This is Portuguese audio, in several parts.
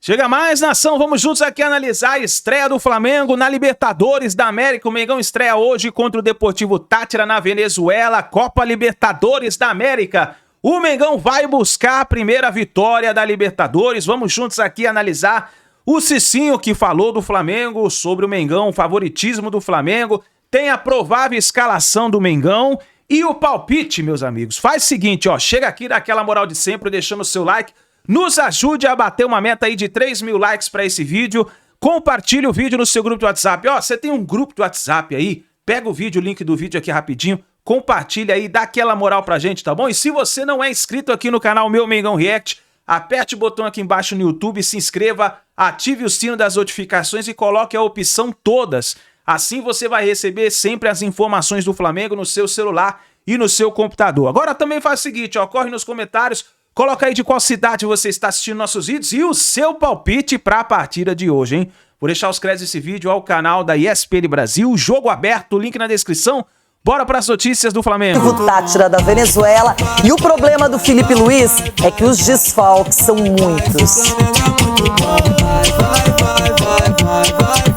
Chega mais, nação, vamos juntos aqui analisar a estreia do Flamengo na Libertadores da América. O Mengão estreia hoje contra o Deportivo Táchira na Venezuela, Copa Libertadores da América. O Mengão vai buscar a primeira vitória da Libertadores. Vamos juntos aqui analisar o Cicinho que falou do Flamengo, sobre o Mengão, o favoritismo do Flamengo, tem a provável escalação do Mengão e o palpite, meus amigos. Faz o seguinte, ó, chega aqui, dá aquela moral de sempre, deixando o seu like. Nos ajude a bater uma meta aí de 3 mil likes para esse vídeo. Compartilhe o vídeo no seu grupo de WhatsApp. Ó, você tem um grupo de WhatsApp aí? Pega o vídeo, o link do vídeo aqui rapidinho. Compartilha aí, dá aquela moral pra gente, tá bom? E se você não é inscrito aqui no canal Meu Mengão React, aperte o botão aqui embaixo no YouTube, se inscreva, ative o sino das notificações e coloque a opção todas. Assim você vai receber sempre as informações do Flamengo no seu celular e no seu computador. Agora também faz o seguinte, ó, corre nos comentários. Coloca aí de qual cidade você está assistindo nossos vídeos e o seu palpite para a partida de hoje, hein? Vou deixar os créditos desse vídeo ao canal da ESPN Brasil, jogo aberto, link na descrição. Bora para as notícias do Flamengo. O Táchira da Venezuela e o problema do Felipe Luiz é que os desfalques são muitos.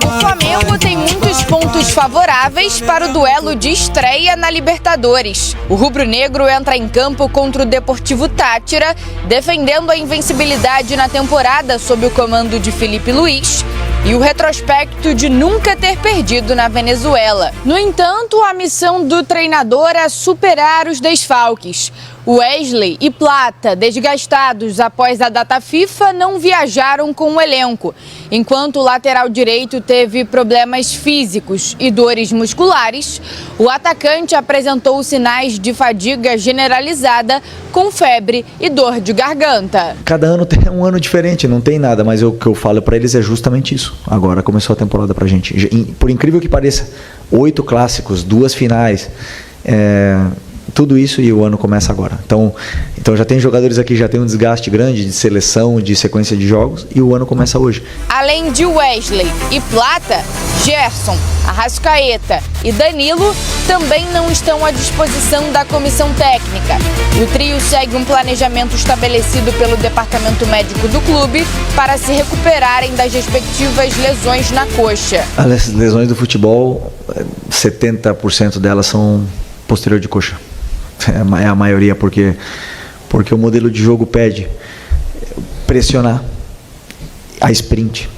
O Flamengo tem muitos pontos favoráveis para o duelo de estreia na Libertadores. O rubro-negro entra em campo contra o Deportivo Táchira, defendendo a invencibilidade na temporada sob o comando de Felipe Luiz e o retrospecto de nunca ter perdido na Venezuela. No entanto, a missão do treinador é superar os desfalques. Wesley e Plata, desgastados após a data FIFA, não viajaram com o elenco, enquanto o lateral direito teve problemas físicos e dores musculares. O atacante apresentou sinais de fadiga generalizada, com febre e dor de garganta. Cada ano é um ano diferente, não tem nada, mas o que eu falo para eles é justamente isso. Agora começou a temporada pra gente. Por incrível que pareça, 8 clássicos, 2 finais, tudo isso e o ano começa agora. Então já tem jogadores aqui, já tem um desgaste grande de seleção, de sequência de jogos e o ano começa hoje. Além de Wesley e Plata, Gerson, Arrascaeta e Danilo também não estão à disposição da comissão técnica. O trio segue um planejamento estabelecido pelo departamento médico do clube para se recuperarem das respectivas lesões na coxa. As lesões do futebol, 70% delas são posterior de coxa. É a maioria, porque o modelo de jogo pede pressionar, a sprint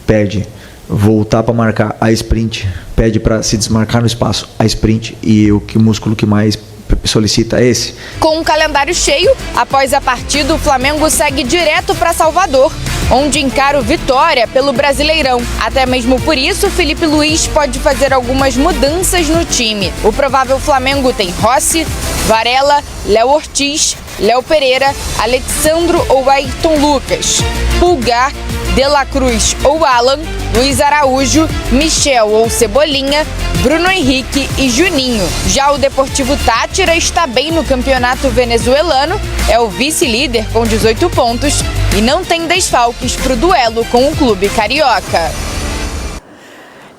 pede voltar para marcar, a sprint pede para se desmarcar no espaço, a sprint, e o músculo que mais solicita é esse. Com um calendário cheio, após a partida o Flamengo segue direto para Salvador, onde encara o Vitória pelo Brasileirão. Até mesmo por isso, Felipe Luiz pode fazer algumas mudanças no time. O provável Flamengo tem Rossi, Varela, Léo Ortiz, Léo Pereira, Alexandro ou Ayrton Lucas, Pulgar, De La Cruz ou Alan, Luiz Araújo, Michel ou Cebolinha, Bruno Henrique e Juninho. Já o Deportivo Táchira está bem no campeonato venezuelano, é o vice-líder com 18 pontos e não tem desfalques para o duelo com o clube carioca.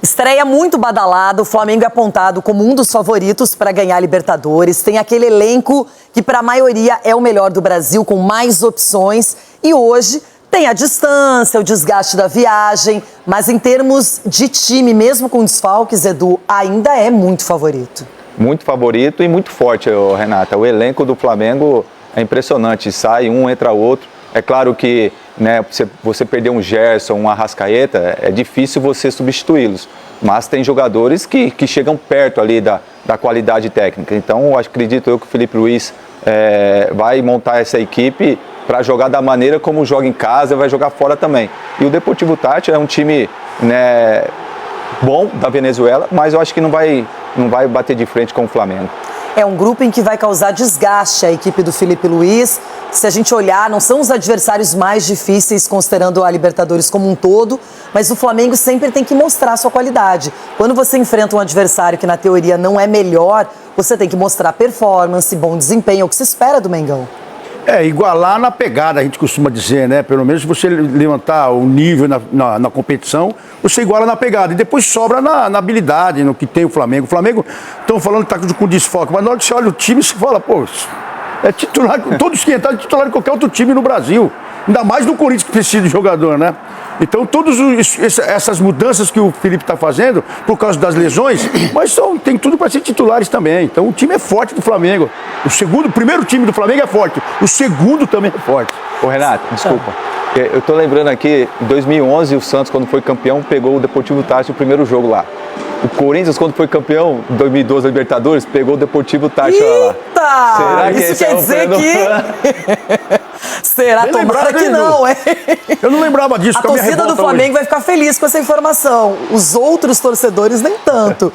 Estreia muito badalada, o Flamengo é apontado como um dos favoritos para ganhar a Libertadores. Tem aquele elenco que para a maioria é o melhor do Brasil, com mais opções. E hoje tem a distância, o desgaste da viagem, mas em termos de time, mesmo com desfalques, Edu, ainda é muito favorito. Muito favorito e muito forte, Renata. O elenco do Flamengo é impressionante, sai um, entra outro. É claro que, né, você perder um Gerson, um Arrascaeta, é difícil você substituí-los. Mas tem jogadores que chegam perto ali da qualidade técnica. Então, acredito eu que o Felipe Luiz vai montar essa equipe para jogar da maneira como joga em casa, vai jogar fora também. E o Deportivo Táchira é um time, né, bom da Venezuela, mas eu acho que não vai bater de frente com o Flamengo. É um grupo em que vai causar desgaste a equipe do Felipe Luiz. Se a gente olhar, não são os adversários mais difíceis, considerando a Libertadores como um todo, mas o Flamengo sempre tem que mostrar a sua qualidade. Quando você enfrenta um adversário que na teoria não é melhor, você tem que mostrar performance, bom desempenho, é o que se espera do Mengão. Igualar na pegada, a gente costuma dizer, né? Pelo menos você levantar o nível na competição, você iguala na pegada. E depois sobra na habilidade, no que tem o Flamengo. O Flamengo, estão falando que está com desfoque, mas na hora que você olha o time, você fala, pô, é titular, todos que entraram titular de qualquer outro time no Brasil. Ainda mais no Corinthians que precisa de jogador, né? Então, todas essas mudanças que o Felipe está fazendo, por causa das lesões, mas tem tudo para ser titulares também. Então, o time é forte do Flamengo. O primeiro time do Flamengo é forte. O segundo também é forte. Ô, Renato, desculpa. Eu tô lembrando aqui, em 2011, o Santos, quando foi campeão, pegou o Deportivo Táchira no primeiro jogo lá. O Corinthians, quando foi campeão, em 2012, Libertadores, pegou o Deportivo Táchira lá. Eita! Será que isso esse quer é o dizer que... Será? Bem Tomara lembrado, que hein, não, é? Eu não lembrava disso. A com minha torcida do revolta Flamengo hoje. vai ficar feliz com essa informação. Os outros torcedores nem tanto.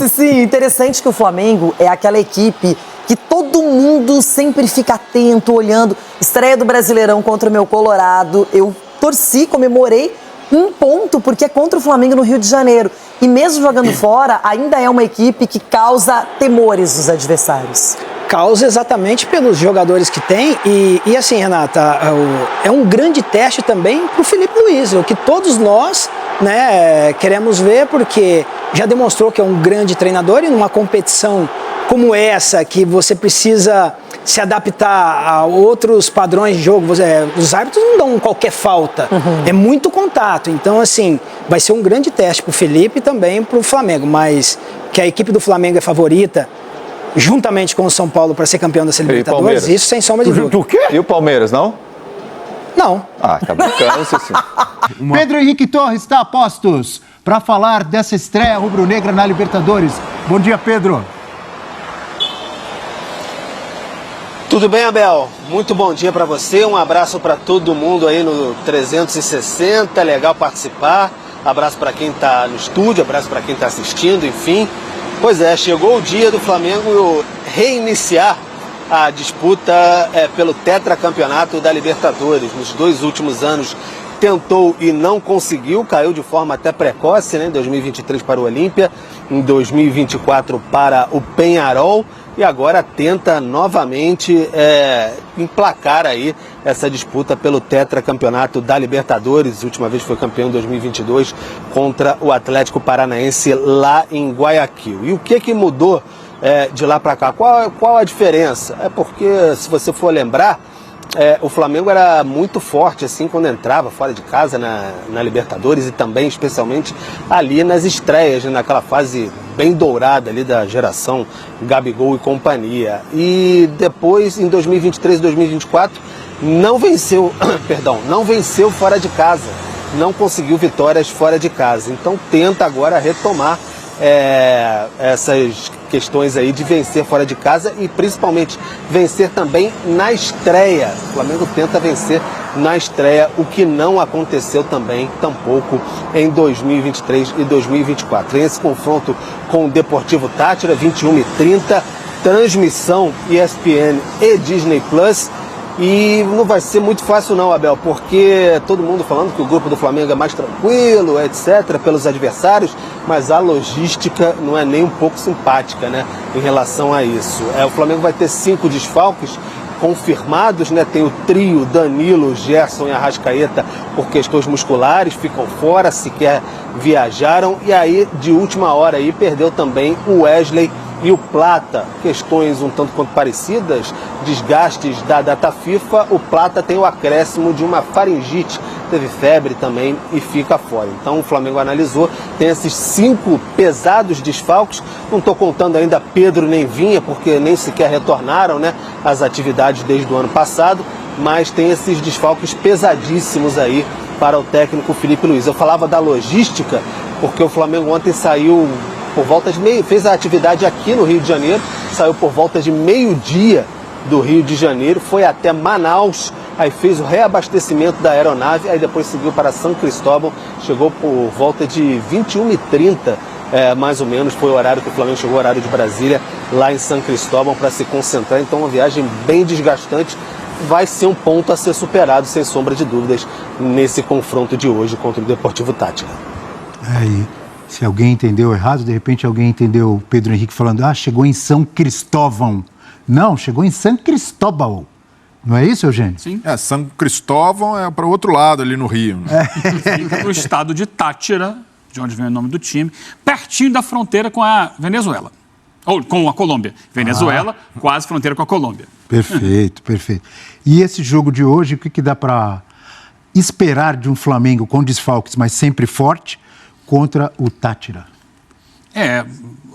Sim, interessante que o Flamengo é aquela equipe que todo mundo sempre fica atento, olhando. Estreia do Brasileirão contra o meu Colorado. Eu torci, comemorei um ponto, porque é contra o Flamengo no Rio de Janeiro. E mesmo jogando fora, ainda é uma equipe que causa temores dos adversários. Causa exatamente pelos jogadores que tem e assim, Renata, é um grande teste também para o Felipe Luiz, o que todos nós, né, queremos ver, porque já demonstrou que é um grande treinador e numa competição como essa, que você precisa se adaptar a outros padrões de jogo, os árbitros não dão qualquer falta, é muito contato, então assim, vai ser um grande teste para o Felipe e também para o Flamengo, mas que a equipe do Flamengo é favorita, juntamente com o São Paulo para ser campeão da Libertadores, isso sem sombra de dúvida. O quê? E o Palmeiras, não? Não. Ah, tá brincando, sim. Pedro Henrique Torres está a postos para falar dessa estreia rubro-negra na Libertadores. Bom dia, Pedro. Tudo bem, Abel? Muito bom dia para você, um abraço para todo mundo aí no 360, legal participar, abraço para quem está no estúdio, abraço para quem está assistindo, enfim. Pois é, chegou o dia do Flamengo reiniciar a disputa pelo tetracampeonato da Libertadores. Nos 2 últimos anos tentou e não conseguiu, caiu de forma até precoce, né? Em 2023 para o Olímpia, em 2024 para o Peñarol e agora tenta novamente emplacar aí essa disputa pelo tetracampeonato da Libertadores. A última vez foi campeão em 2022 contra o Atlético Paranaense lá em Guayaquil. E o que mudou de lá para cá? Qual a diferença? É porque, se você for lembrar, o Flamengo era muito forte assim quando entrava fora de casa na Libertadores e também especialmente ali nas estreias, né, naquela fase bem dourada ali da geração Gabigol e companhia. E depois, em 2023 e 2024, não venceu fora de casa, não conseguiu vitórias fora de casa. Então tenta agora retomar essas questões aí de vencer fora de casa e principalmente vencer também na estreia. O Flamengo tenta vencer na estreia, o que não aconteceu também, tampouco em 2023 e 2024. Tem esse confronto com o Deportivo Táchira, 21h30, transmissão ESPN e Disney Plus. E não vai ser muito fácil não, Abel, porque todo mundo falando que o grupo do Flamengo é mais tranquilo, etc., pelos adversários, mas a logística não é nem um pouco simpática, né, em relação a isso. O Flamengo vai ter 5 desfalques confirmados, né? Tem o trio Danilo, Gerson e Arrascaeta por questões musculares, ficam fora, sequer viajaram, e aí de última hora aí perdeu também o Wesley e o Plata, questões um tanto quanto parecidas, desgastes da data FIFA. O Plata tem o acréscimo de uma faringite, teve febre também e fica fora. Então o Flamengo analisou, tem esses 5 pesados desfalques, não estou contando ainda Pedro nem Vinha, porque nem sequer retornaram, né, às atividades desde o ano passado, mas tem esses desfalques pesadíssimos aí para o técnico Felipe Luiz. Eu falava da logística, porque o Flamengo ontem saiu por volta de fez a atividade aqui no Rio de Janeiro, saiu por volta de meio-dia do Rio de Janeiro, foi até Manaus, aí fez o reabastecimento da aeronave, aí depois seguiu para São Cristóvão, chegou por volta de 21h30, mais ou menos, foi o horário que o Flamengo chegou, o horário de Brasília, lá em São Cristóvão, para se concentrar. Então uma viagem bem desgastante, vai ser um ponto a ser superado, sem sombra de dúvidas, nesse confronto de hoje contra o Deportivo Táchira. Se alguém entendeu errado, de repente alguém entendeu o Pedro Henrique falando, chegou em São Cristóvão. Não, chegou em São Cristóbal. Não é isso, Eugênio? Sim. São Cristóvão é para o outro lado, ali no Rio. Né? Fica no estado de Táchira, de onde vem o nome do time, pertinho da fronteira com a Venezuela. Ou com a Colômbia. Venezuela, quase fronteira com a Colômbia. Perfeito, perfeito. E esse jogo de hoje, o que dá para esperar de um Flamengo com desfalques, mas sempre forte, contra o Táchira?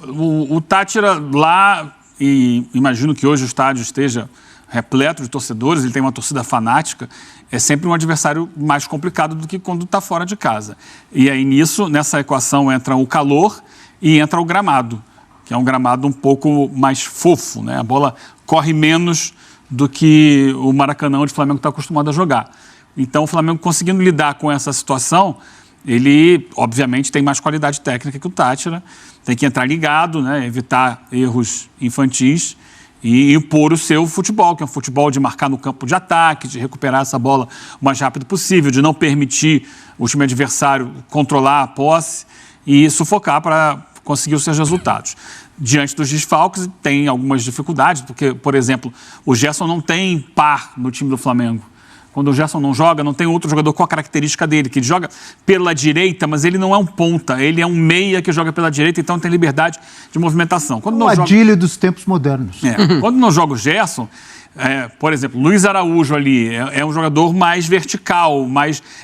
O Táchira lá, e imagino que hoje o estádio esteja repleto de torcedores, ele tem uma torcida fanática, é sempre um adversário mais complicado do que quando está fora de casa. E aí nessa equação entra o calor e entra o gramado, que é um gramado um pouco mais fofo, né? A bola corre menos do que o Maracanã, onde o Flamengo está acostumado a jogar. Então o Flamengo conseguindo lidar com essa situação, ele obviamente tem mais qualidade técnica que o Táchira, tem que entrar ligado, né? Evitar erros infantis e impor o seu futebol, que é um futebol de marcar no campo de ataque, de recuperar essa bola o mais rápido possível, de não permitir o time adversário controlar a posse e sufocar para conseguir os seus resultados. Diante dos desfalques, tem algumas dificuldades, porque, por exemplo, o Gerson não tem par no time do Flamengo. Quando o Gerson não joga, não tem outro jogador com a característica dele, que ele joga pela direita, mas ele não é um ponta, ele é um meia que joga pela direita, então tem liberdade de movimentação. Quando não Adílio dos tempos modernos. Quando não joga o Gerson, por exemplo, Luiz Araújo ali é um jogador mais vertical,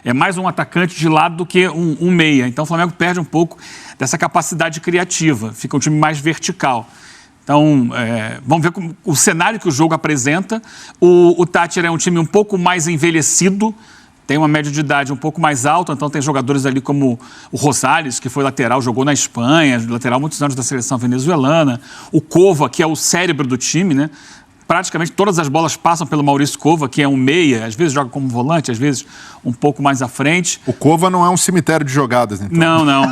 é mais um atacante de lado do que um meia. Então o Flamengo perde um pouco dessa capacidade criativa, fica um time mais vertical. Então, vamos ver o cenário que o jogo apresenta. O Táchira é um time um pouco mais envelhecido, tem uma média de idade um pouco mais alta, então tem jogadores ali como o Rosales, que foi lateral, jogou na Espanha, lateral muitos anos da seleção venezuelana. O Cova, que é o cérebro do time, né? Praticamente todas as bolas passam pelo Maurício Cova, que é um meia, às vezes joga como volante, às vezes um pouco mais à frente. O Cova não é um cemitério de jogadas, então. Não.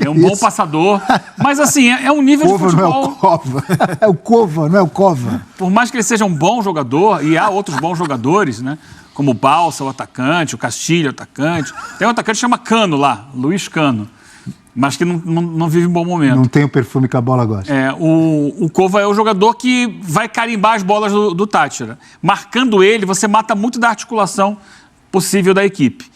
É um bom passador. Mas, assim, é um nível de futebol... Não é o Cova. É o Cova, não é o Cova. Por mais que ele seja um bom jogador, e há outros bons jogadores, né? Como o Balsa, o atacante, o Castilho, o atacante. Tem um atacante que chama Cano lá, Luiz Cano. Mas que não vive um bom momento. Não tem o perfume que a bola gosta. O Cova é o jogador que vai carimbar as bolas do Marcando ele, você mata muito da articulação possível da equipe.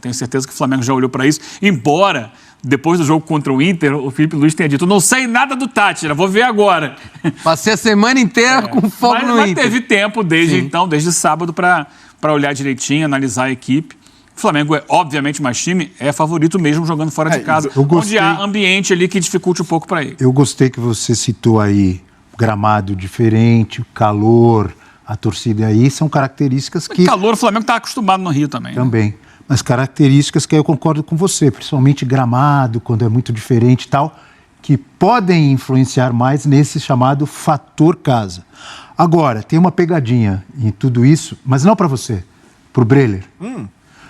Tenho certeza que o Flamengo já olhou para isso. Embora, depois do jogo contra o Inter, o Felipe Luiz tenha dito: não sei nada do Táchira, vou ver agora. Passei a semana inteira com foco no Inter. Mas teve tempo desde sábado, para olhar direitinho, analisar a equipe. O Flamengo é, obviamente, mais time, é favorito mesmo jogando fora de casa, onde há ambiente ali que dificulte um pouco para ele. Eu gostei que você citou aí gramado diferente, o calor, a torcida aí, são características que... O calor, o Flamengo está acostumado no Rio também. Também, mas características que eu concordo com você, principalmente gramado, quando é muito diferente e tal, que podem influenciar mais nesse chamado fator casa. Agora, tem uma pegadinha em tudo isso, mas não para você, para o Breler.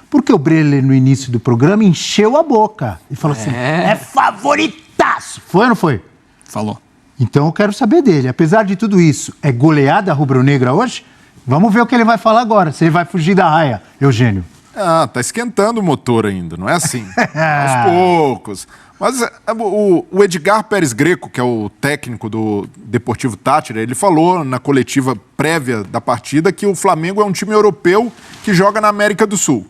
Porque o Breler, no início do programa, encheu a boca e falou assim, é favoritaço. Foi ou não foi? Falou. Então eu quero saber dele. Apesar de tudo isso, é goleada rubro-negra hoje? Vamos ver o que ele vai falar agora. Se ele vai fugir da raia, Eugênio. Tá esquentando o motor ainda, não é assim? Aos poucos. Mas o Edgar Pérez Greco, que é o técnico do Deportivo Táchira, ele falou na coletiva prévia da partida que o Flamengo é um time europeu que joga na América do Sul.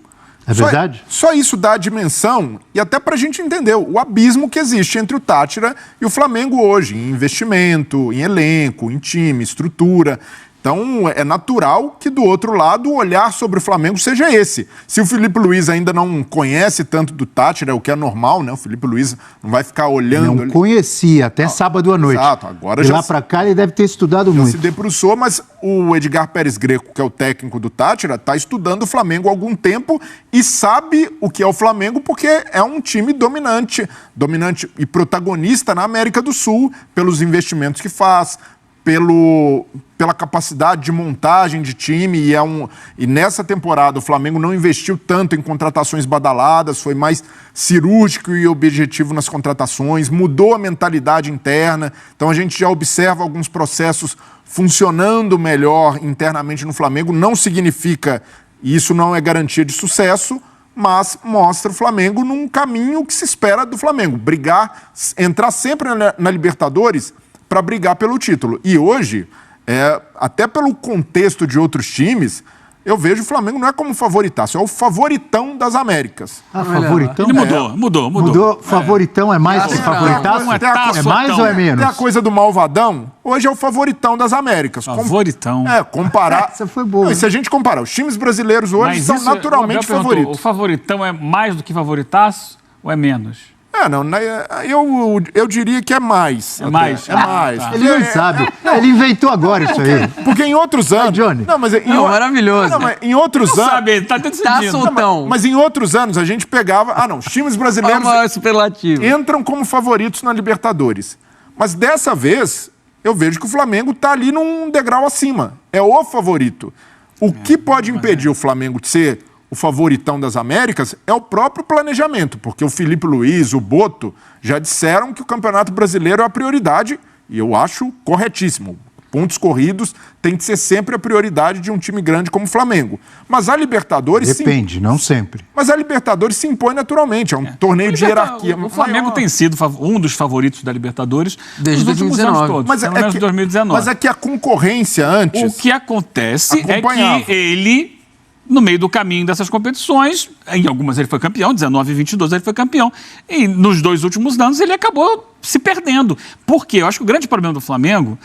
É verdade? Só isso dá a dimensão e até pra gente entender o abismo que existe entre o Táchira e o Flamengo hoje, em investimento, em elenco, em time, estrutura. Então, é natural que do outro lado o olhar sobre o Flamengo seja esse. Se o Felipe Luiz ainda não conhece tanto do Táchira, o que é normal, né? O Felipe Luiz não vai ficar olhando... Não conhecia, até sábado à noite. Exato, agora de já... lá pra cá ele deve ter estudado muito. Já se debruçou, mas o Edgar Pérez Greco, que é o técnico do Táchira, está estudando o Flamengo há algum tempo e sabe o que é o Flamengo porque é um time dominante e protagonista na América do Sul, pelos investimentos que faz, pela capacidade de montagem de time, e nessa temporada o Flamengo não investiu tanto em contratações badaladas, foi mais cirúrgico e objetivo nas contratações, mudou a mentalidade interna, então a gente já observa alguns processos funcionando melhor internamente no Flamengo. Não significa, e isso não é garantia de sucesso, mas mostra o Flamengo num caminho que se espera do Flamengo, entrar sempre na Libertadores para brigar pelo título. E hoje, até pelo contexto de outros times, eu vejo o Flamengo não é como favoritaço, é o favoritão das Américas. Favoritão? Ele mudou. Favoritão é mais que favoritaço? É mais ou é menos? Tem a coisa do malvadão, hoje é o favoritão das Américas. Favoritão. Comparar... Essa foi boa. Não, e se a gente comparar, os times brasileiros hoje são naturalmente favoritos. O favoritão é mais do que favoritaço ou é menos? Eu diria que é mais. É mais? Tá. Ele não sabe. Ele inventou agora isso aí. Porque em outros anos... Johnny. Maravilhoso. Mas em outros anos... Sabe, tá tendo sentido. Soltão. Mas em outros anos a gente pegava... os times brasileiros entram como favoritos na Libertadores. Mas dessa vez, eu vejo que o Flamengo tá ali num degrau acima. É o favorito. O que pode impedir o Flamengo de ser o favoritão das Américas é o próprio planejamento, porque o Felipe Luiz, o Boto, já disseram que o Campeonato Brasileiro é a prioridade, e eu acho corretíssimo. Pontos corridos tem que ser sempre a prioridade de um time grande como o Flamengo. Mas a Libertadores... Depende, não sempre. Mas a Libertadores se impõe naturalmente, é um torneio de hierarquia. O Flamengo tem sido um dos favoritos da Libertadores desde 2019. Mas é que a concorrência antes... O que acontece é que ele... No meio do caminho dessas competições, em algumas ele foi campeão, 19 e 22 ele foi campeão, e nos 2 últimos anos ele acabou se perdendo. Por quê? Eu acho que o grande problema do Flamengo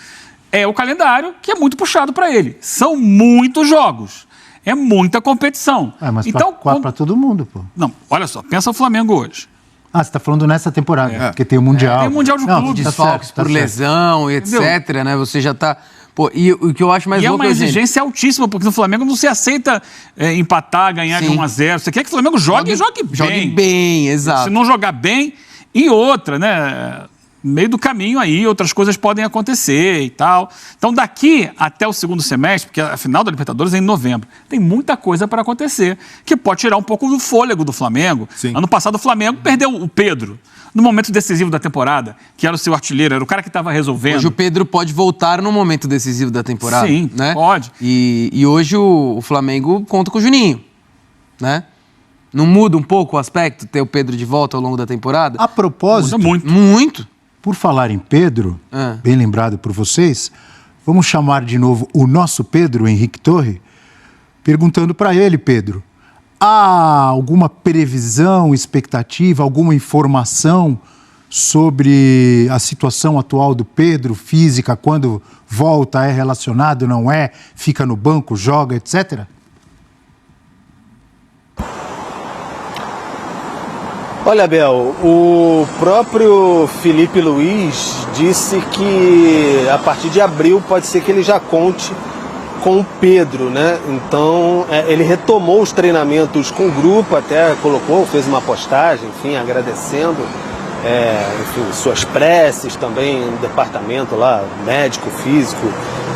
é o calendário, que é muito puxado para ele. São muitos jogos, é muita competição. Mas então, para todo mundo, pô. Não, olha só, pensa o Flamengo hoje. Você está falando nessa temporada, porque tem o Mundial. Tem o Mundial de Clubes. Desfalques por lesão e etc, né? Você já está... e o que eu acho mais louco é uma exigência altíssima, porque no Flamengo não se aceita empatar, ganhar de 1-0. Você quer que o Flamengo jogue bem. Jogue bem, exato. Se não jogar bem, e outra, né? No meio do caminho aí, outras coisas podem acontecer e tal. Então, daqui até o segundo semestre, porque a final da Libertadores é em novembro, tem muita coisa para acontecer, que pode tirar um pouco do fôlego do Flamengo. Sim. Ano passado o Flamengo perdeu o Pedro, no momento decisivo da temporada, que era o seu artilheiro, era o cara que estava resolvendo. Hoje o Pedro pode voltar no momento decisivo da temporada. Sim, né? Pode. E hoje o Flamengo conta com o Juninho, né? Não muda um pouco o aspecto, ter o Pedro de volta ao longo da temporada? A propósito... Muda muito. Por falar em Pedro, bem lembrado por vocês, vamos chamar de novo o nosso Pedro, Henrique Torre, perguntando para ele, Pedro, há alguma previsão, expectativa, alguma informação sobre a situação atual do Pedro, física, quando volta, é relacionado, não é, fica no banco, joga, etc.? Olha, Bel, o próprio Felipe Luiz disse que a partir de abril pode ser que ele já conte com o Pedro, né? Então, ele retomou os treinamentos com o grupo, até fez uma postagem, enfim, agradecendo, suas preces também no departamento lá, médico, físico,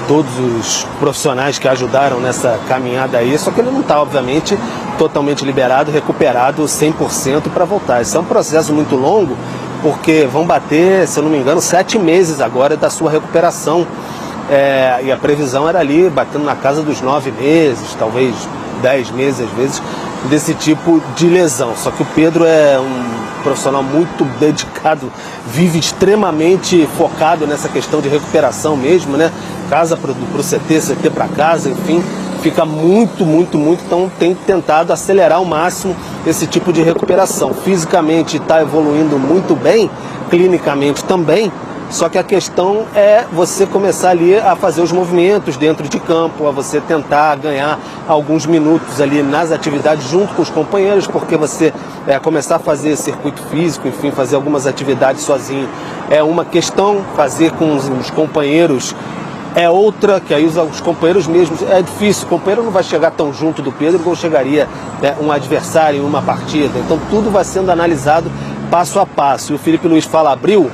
todos os profissionais que ajudaram nessa caminhada aí, só que ele não está, obviamente, totalmente liberado, recuperado 100% para voltar. Isso é um processo muito longo, porque vão bater, se eu não me engano, 7 meses agora da sua recuperação. E a previsão era ali, batendo na casa dos 9 meses, talvez 10 meses às vezes, desse tipo de lesão. Só que o Pedro é um profissional muito dedicado, vive extremamente focado nessa questão de recuperação mesmo, né? Casa pro CT para casa, enfim, fica muito, então tem tentado acelerar ao máximo esse tipo de recuperação. Fisicamente está evoluindo muito bem, clinicamente também, só que a questão é você começar ali a fazer os movimentos dentro de campo, a você tentar ganhar alguns minutos ali nas atividades junto com os companheiros, porque você começar a fazer circuito físico, enfim, fazer algumas atividades sozinho é uma questão, fazer com os companheiros é outra, que aí os companheiros mesmos, é difícil, o companheiro não vai chegar tão junto do Pedro como chegaria um adversário em uma partida, então tudo vai sendo analisado passo a passo. E o Felipe Luiz fala abril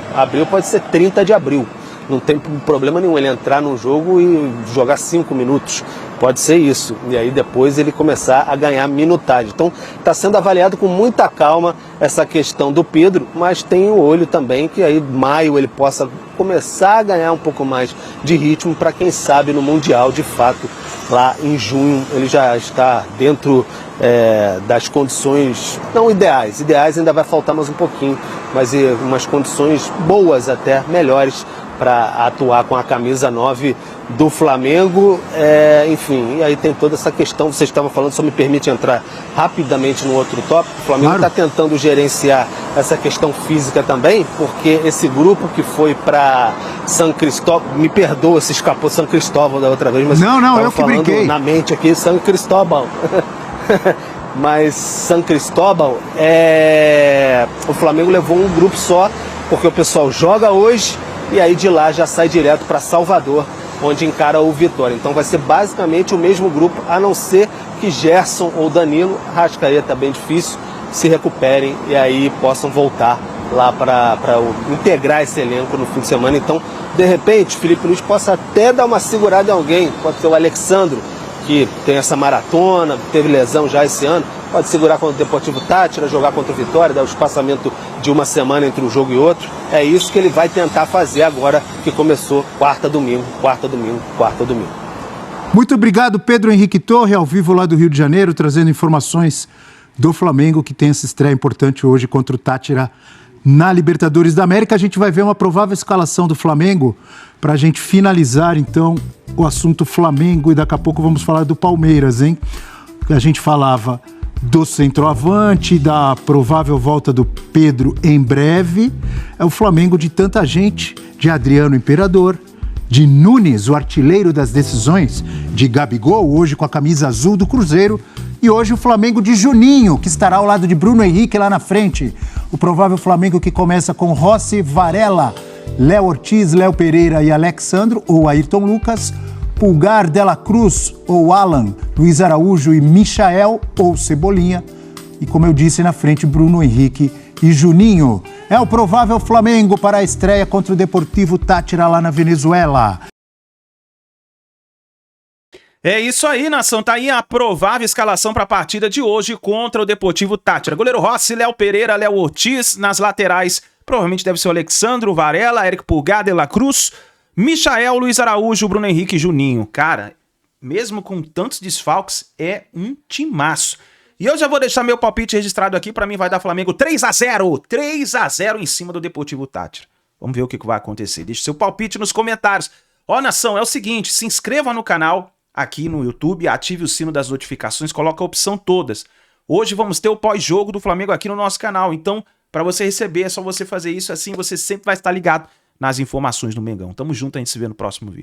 pode ser 30 de abril. Não tem problema nenhum ele entrar num jogo e jogar 5 minutos. Pode ser isso. E aí depois ele começar a ganhar minutagem. Então está sendo avaliado com muita calma essa questão do Pedro, mas tem o olho também que aí maio ele possa começar a ganhar um pouco mais de ritmo para quem sabe no Mundial, de fato, lá em junho ele já está dentro das condições não ideais. Ideais ainda vai faltar mais um pouquinho, mas umas condições boas até, melhores, para atuar com a camisa 9 do Flamengo, enfim, e aí tem toda essa questão, vocês estavam falando, só me permite entrar rapidamente no outro tópico. O Flamengo está tentando gerenciar essa questão física também, porque esse grupo que foi para São Cristóvão, me perdoa se escapou São Cristóvão da outra vez, mas não, eu que falando brinquei na mente aqui, São Cristóvão. Mas São Cristóvão, o Flamengo levou um grupo só, porque o pessoal joga hoje e aí de lá já sai direto para Salvador, onde encara o Vitória. Então vai ser basicamente o mesmo grupo, a não ser que Gerson ou Danilo, Rascaeta bem difícil, se recuperem e aí possam voltar lá para integrar esse elenco no fim de semana. Então, de repente, Felipe Luiz possa até dar uma segurada em alguém, pode ser o Alexandro, que tem essa maratona, teve lesão já esse ano, pode segurar contra o Deportivo Táchira, jogar contra o Vitória, dar o espaçamento de uma semana entre um jogo e outro. É isso que ele vai tentar fazer agora que começou quarta, domingo. Muito obrigado, Pedro Henrique Torre, ao vivo lá do Rio de Janeiro, trazendo informações do Flamengo, que tem essa estreia importante hoje contra o Táchira na Libertadores da América. A gente vai ver uma provável escalação do Flamengo para a gente finalizar, então, o assunto Flamengo, e daqui a pouco vamos falar do Palmeiras, hein? A gente falava do centroavante, da provável volta do Pedro em breve. É o Flamengo de tanta gente, de Adriano Imperador, de Nunes, o artilheiro das decisões, de Gabigol, hoje com a camisa azul do Cruzeiro, e hoje o Flamengo de Juninho, que estará ao lado de Bruno Henrique lá na frente. O provável Flamengo que começa com Rossi, Varela, Léo Ortiz, Léo Pereira e Alexandro, ou Ayrton Lucas, Pulgar, Dela Cruz ou Alan, Luiz Araújo e Michael ou Cebolinha. E como eu disse, na frente, Bruno Henrique e Juninho. É o provável Flamengo para a estreia contra o Deportivo Táchira lá na Venezuela. É isso aí, nação. Tá aí a provável escalação para a partida de hoje contra o Deportivo Táchira. Goleiro Rossi, Léo Pereira, Léo Ortiz. Nas laterais, provavelmente deve ser o Alexandro, Varela, Eric Pulgar, De La Cruz, Michael, Luiz Araújo, Bruno Henrique e Juninho. Cara, mesmo com tantos desfalques, é um timaço. E eu já vou deixar meu palpite registrado aqui. Para mim vai dar Flamengo 3-0. 3-0 em cima do Deportivo Táchira. Vamos ver o que vai acontecer. Deixe seu palpite nos comentários. Ó, nação, é o seguinte, se inscreva no canal aqui no YouTube, ative o sino das notificações, coloca a opção todas. Hoje vamos ter o pós-jogo do Flamengo aqui no nosso canal, então para você receber é só você fazer isso, assim você sempre vai estar ligado nas informações do Mengão. Tamo junto, a gente se vê no próximo vídeo.